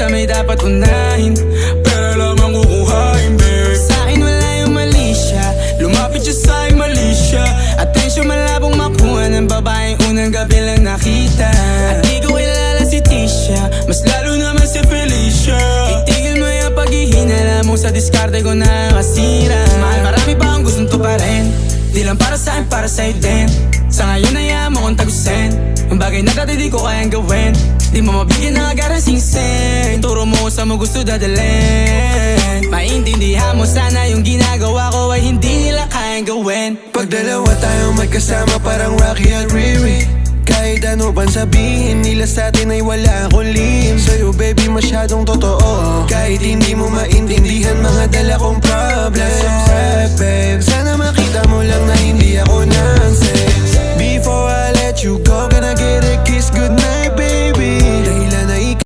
sa may dapat unahin, pera lang ang kukuhain, babe. Sa'kin wala yung mali siya, lumapit siya sa'kin mali siya. Atensyon malabong makuha ng babaeng unang gabi lang nakita. At di ko kilala si Tisha, mas lalo naman si Felicia. Itigil mo yung paghihinala mo sa diskarte ko na kasira. Mahal, marami pa ang gustong tuparin, di lang para sa'kin, para sa'yo din. Sa ngayon ayaw mo kong tagusin yung bagay na dati di ko kayang gawin. Di mo mabigyan ng agarang singsing, turo mo sa mo gusto dadalhin. Maintindihan mo sana yung ginagawa ko ay hindi nila kayang gawin. Pag dalawa tayo magkasama parang Rocky at Riri, kahit ano bang sabihin nila sa'tin ay wala akong lihim. Sa'yo baby masyadong totoo, kahit hindi mo maintindihan mga dala kong problems. Babe, sana makita mo lang na